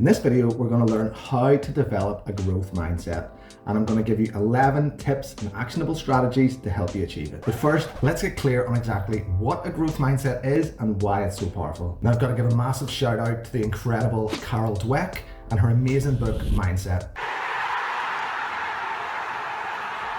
In this video, we're going to learn how to develop a growth mindset, and I'm going to give you 11 tips and actionable strategies to help you achieve it. But first, let's get clear on exactly what a growth mindset is and why it's so powerful. Now, I've got to give a massive shout out to the incredible Carol Dweck and her amazing book, Mindset.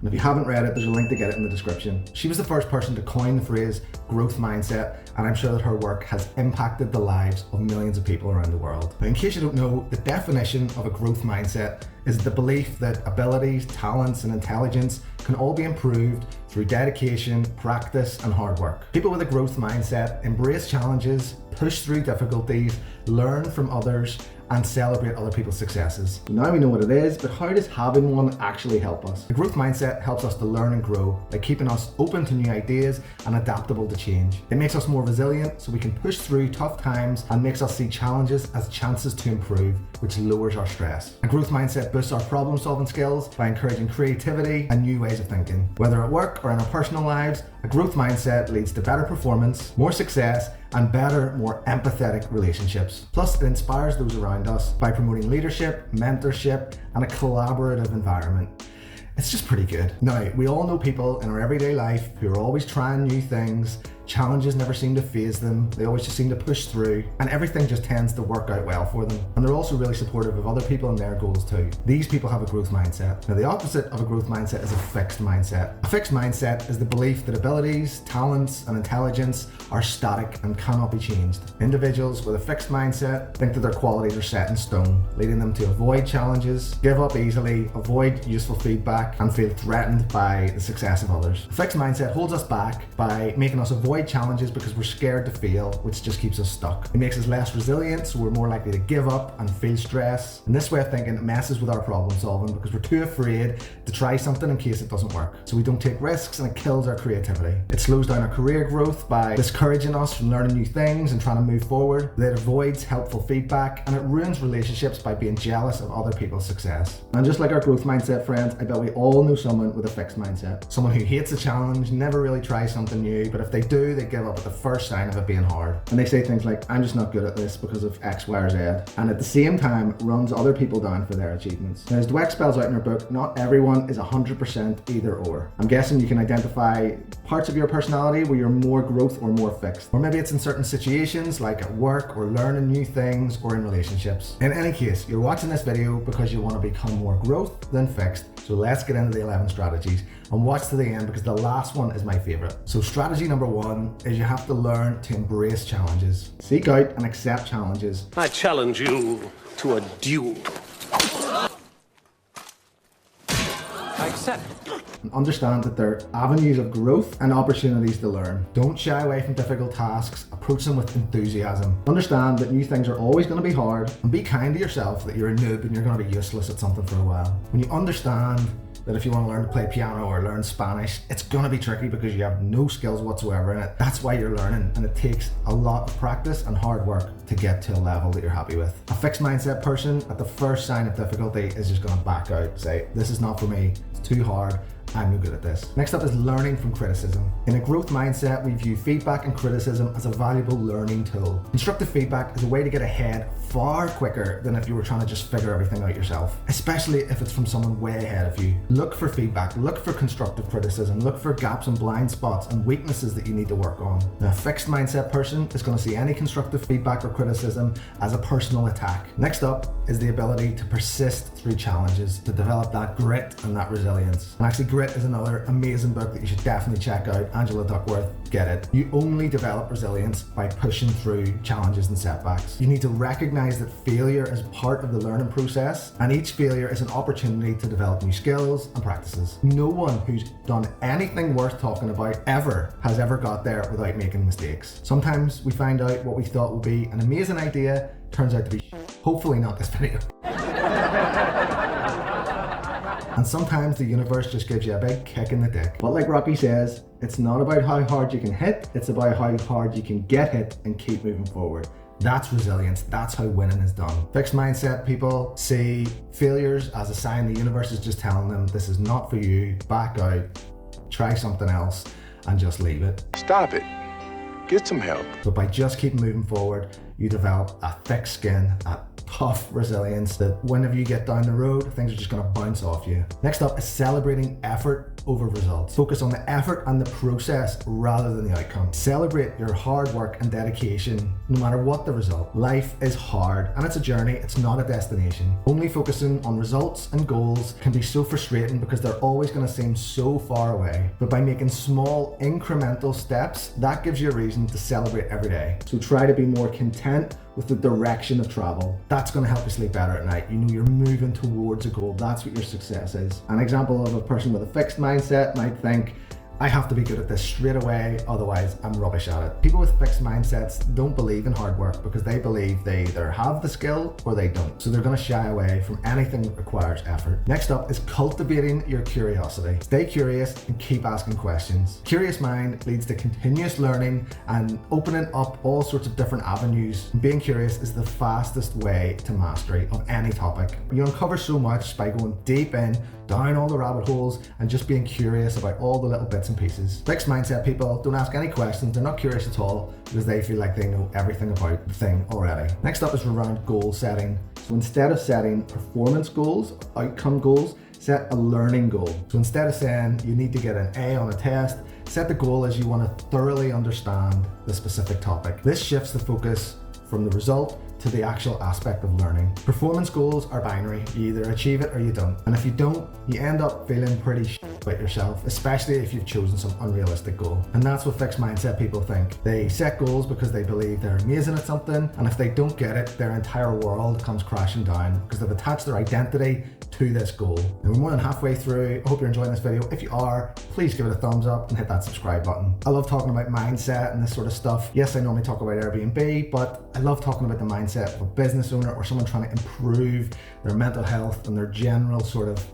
And if you haven't read it, there's a link to get it in the description. She was the first person to coin the phrase growth mindset, and I'm sure that her work has impacted the lives of millions of people around the world. Now, in case you don't know, the definition of a growth mindset is the belief that abilities, talents, and intelligence can all be improved through dedication, practice, and hard work. People with a growth mindset embrace challenges, push through difficulties, learn from others, and celebrate other people's successes. Now we know what it is, but how does having one actually help us? The growth mindset helps us to learn and grow by keeping us open to new ideas and adaptable to change. It makes us more resilient so we can push through tough times and makes us see challenges as chances to improve, which lowers our stress. A growth mindset boosts our problem-solving skills by encouraging creativity and new ways of thinking. Whether at work or in our personal lives, a growth mindset leads to better performance, more success, and better, more empathetic relationships. Plus, it inspires those around us by promoting leadership, mentorship, and a collaborative environment. It's just pretty good. Now, we all know people in our everyday life who are always trying new things. Challenges never seem to faze them. They always just seem to push through, and everything just tends to work out well for them. And they're also really supportive of other people and their goals too. These people have a growth mindset. Now, the opposite of a growth mindset is a fixed mindset. A fixed mindset is the belief that abilities, talents, and intelligence are static and cannot be changed. Individuals with a fixed mindset think that their qualities are set in stone, leading them to avoid challenges, give up easily, avoid useful feedback, and feel threatened by the success of others. A fixed mindset holds us back by making us avoid challenges because we're scared to fail, which just keeps us stuck. It makes us less resilient, so we're more likely to give up and feel stress. And this way of thinking messes with our problem solving because we're too afraid to try something in case it doesn't work. So we don't take risks, and it kills our creativity. It slows down our career growth by discouraging us from learning new things and trying to move forward. It avoids helpful feedback, and it ruins relationships by being jealous of other people's success. And just like our growth mindset friends, I bet we all know someone with a fixed mindset. Someone who hates a challenge, never really tries something new, but if they do, they give up at the first sign of it being hard. And they say things like, I'm just not good at this because of X, Y, or Z. And at the same time, runs other people down for their achievements. Now, as Dweck spells out in her book, not everyone is 100% either or. I'm guessing you can identify parts of your personality where you're more growth or more fixed. Or maybe it's in certain situations like at work or learning new things or in relationships. In any case, you're watching this video because you want to become more growth than fixed. So let's get into the 11 strategies and watch to the end because the last one is my favorite. So strategy number 1 is you have to learn to embrace challenges. Seek out and accept challenges. I challenge you to a duel. I accept. And understand that there are avenues of growth and opportunities to learn. Don't shy away from difficult tasks. Approach them with enthusiasm. Understand that new things are always going to be hard, and be kind to yourself that you're a noob and you're going to be useless at something for a while. When you understand that if you want to learn to play piano or learn Spanish, it's going to be tricky because you have no skills whatsoever in it. That's why you're learning, and it takes a lot of practice and hard work to get to a level that you're happy with. A fixed mindset person, at the first sign of difficulty, is just going to back out, say, this is not for me, it's too hard, I'm no good at this. Next up is learning from criticism. In a growth mindset, we view feedback and criticism as a valuable learning tool. Constructive feedback is a way to get ahead far quicker than if you were trying to just figure everything out yourself, especially if it's from someone way ahead of you. Look for feedback, look for constructive criticism, look for gaps and blind spots and weaknesses that you need to work on. Now, a fixed mindset person is going to see any constructive feedback or criticism as a personal attack. Next up is the ability to persist through challenges, to develop that grit and that resilience. And actually, Grit is another amazing book that you should definitely check out. Angela Duckworth, get it. You only develop resilience by pushing through challenges and setbacks. You need to recognize that failure is part of the learning process, and each failure is an opportunity to develop new skills and practices. No one who's done anything worth talking about has ever got there without making mistakes. Sometimes we find out what we thought would be an amazing idea turns out to be hopefully not this video. And sometimes the universe just gives you a big kick in the dick. But like Rocky says, it's not about how hard you can hit, it's about how hard you can get hit and keep moving forward. That's resilience. That's how winning is done. Fixed mindset people see failures as a sign the universe is just telling them this is not for you, back out, try something else, and just leave it. Stop it. Get some help. But by just keep moving forward, you develop a thick skin, a tough resilience that whenever you get down the road, things are just going to bounce off you. Next up is celebrating effort over results. Focus on the effort and the process rather than the outcome. Celebrate your hard work and dedication no matter what the result. Life is hard and it's a journey, it's not a destination. Only focusing on results and goals can be so frustrating because they're always going to seem so far away. But by making small incremental steps, that gives you a reason to celebrate every day. So try to be more content with the direction of travel. That's going to help you sleep better at night. You know you're moving towards a goal. That's what your success is. An example of a person with a fixed mindset might think, I have to be good at this straight away, otherwise I'm rubbish at it. People with fixed mindsets don't believe in hard work because they believe they either have the skill or they don't. So they're going to shy away from anything that requires effort. Next up is cultivating your curiosity. Stay curious and keep asking questions. Curious mind leads to continuous learning and opening up all sorts of different avenues. Being curious is the fastest way to mastery of any topic. You uncover so much by going deep in, down all the rabbit holes, and just being curious about all the little bits and pieces. Fixed mindset people don't ask any questions, they're not curious at all because they feel like they know everything about the thing already. Next up is around goal setting. So instead of setting performance goals, outcome goals, set a learning goal. So instead of saying you need to get an A on a test, set the goal as you want to thoroughly understand the specific topic. This shifts the focus from the result to the actual aspect of learning. Performance goals are binary. You either achieve it or you don't. And if you don't, you end up feeling pretty shit about yourself, especially if you've chosen some unrealistic goal. And that's what fixed mindset people think. They set goals because they believe they're amazing at something, and if they don't get it, their entire world comes crashing down because they've attached their identity to this goal. And we're more than halfway through. I hope you're enjoying this video. If you are, please give it a thumbs up and hit that subscribe button. I love talking about mindset and this sort of stuff. Yes, I normally talk about Airbnb, but I love talking about the mindset of a business owner or someone trying to improve their mental health and their general sort of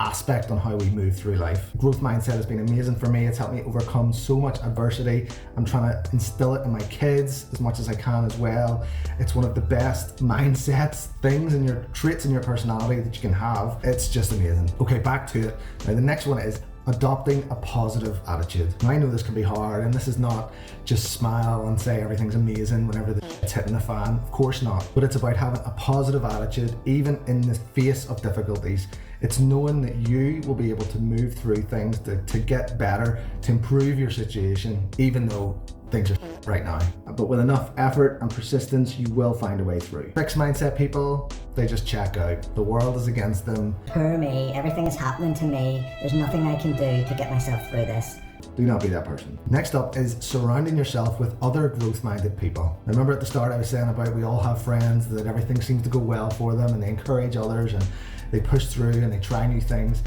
aspect on how we move through life. Growth mindset has been amazing for me. It's helped me overcome so much adversity. I'm trying to instill it in my kids as much as I can as well. It's one of the best mindsets, things and your traits in your personality that you can have. It's just amazing. Okay, back to it. Now the next one is adopting a positive attitude. Now, I know this can be hard, and this is not just smile and say everything's amazing whenever the shit's hitting the fan. Of course not. But it's about having a positive attitude even in the face of difficulties. It's knowing that you will be able to move through things to get better, to improve your situation, even though things are right now. But with enough effort and persistence, you will find a way through. Fixed mindset people, they just check out. The world is against them. Poor me, everything is happening to me. There's nothing I can do to get myself through this. Do not be that person. Next up is surrounding yourself with other growth-minded people. Remember at the start I was saying about we all have friends that everything seems to go well for them and they encourage others and they push through and they try new things.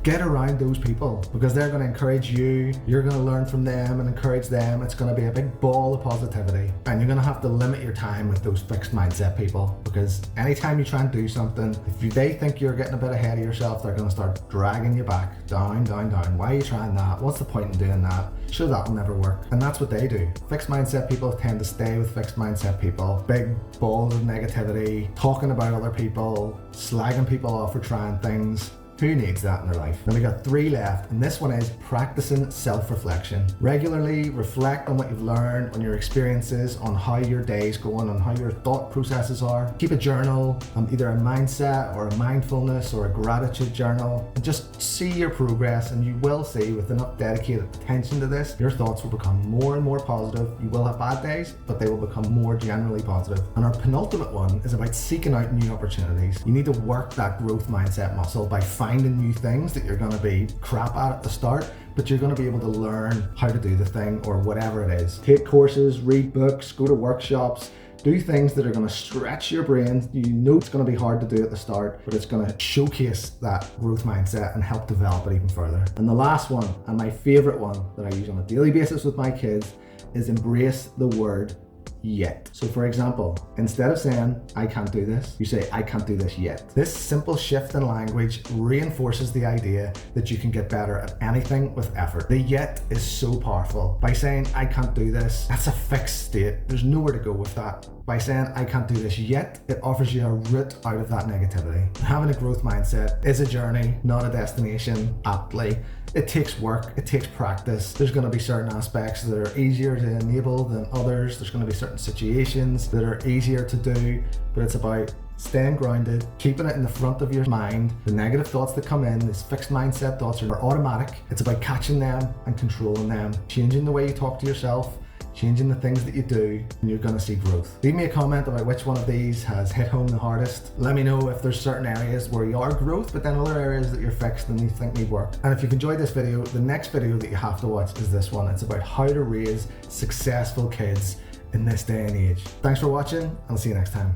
Get around those people because they're going to encourage you. You're going to learn from them and encourage them. It's going to be a big ball of positivity. And you're going to have to limit your time with those fixed mindset people because anytime you try and do something, if they think you're getting a bit ahead of yourself, they're going to start dragging you back down, down, down. Why are you trying that? What's the point in doing that? Sure, that'll never work. And that's what they do. Fixed mindset people tend to stay with fixed mindset people. Big balls of negativity, talking about other people, slagging people off for trying things. Who needs that in their life? Now we got 3 left, and this one is practicing self-reflection. Regularly reflect on what you've learned, on your experiences, on how your day's going, on how your thought processes are. Keep a journal, either a mindset or a mindfulness or a gratitude journal, and just see your progress, and you will see with enough dedicated attention to this, your thoughts will become more and more positive. You will have bad days, but they will become more generally positive. And our penultimate one is about seeking out new opportunities. You need to work that growth mindset muscle by finding new things that you're going to be crap at the start, but you're going to be able to learn how to do the thing or whatever it is. Take courses, read books, go to workshops, do things that are going to stretch your brain. You know it's going to be hard to do at the start, but it's going to showcase that growth mindset and help develop it even further. And the last one, and my favorite one that I use on a daily basis with my kids, is embrace the word yet. So for example, instead of saying, I can't do this, you say, I can't do this yet. This simple shift in language reinforces the idea that you can get better at anything with effort. The yet is so powerful. By saying, I can't do this, that's a fixed state. There's nowhere to go with that. By saying, I can't do this yet, it offers you a route out of that negativity. Having a growth mindset is a journey, not a destination, aptly. It takes work, it takes practice. There's going to be certain aspects that are easier to enable than others. There's going to be certain situations that are easier to do, but it's about staying grounded, keeping it in the front of your mind. The negative thoughts that come in, these fixed mindset thoughts, are automatic. It's about catching them and controlling them, changing the way you talk to yourself, changing the things that you do, and you're going to see growth. Leave me a comment about which one of these has hit home the hardest. Let me know if there's certain areas where you are growth, but then other areas that you're fixed and you think need work. And if you've enjoyed this video, the next video that you have to watch is this one. It's about how to raise successful kids in this day and age. Thanks for watching, and I'll see you next time.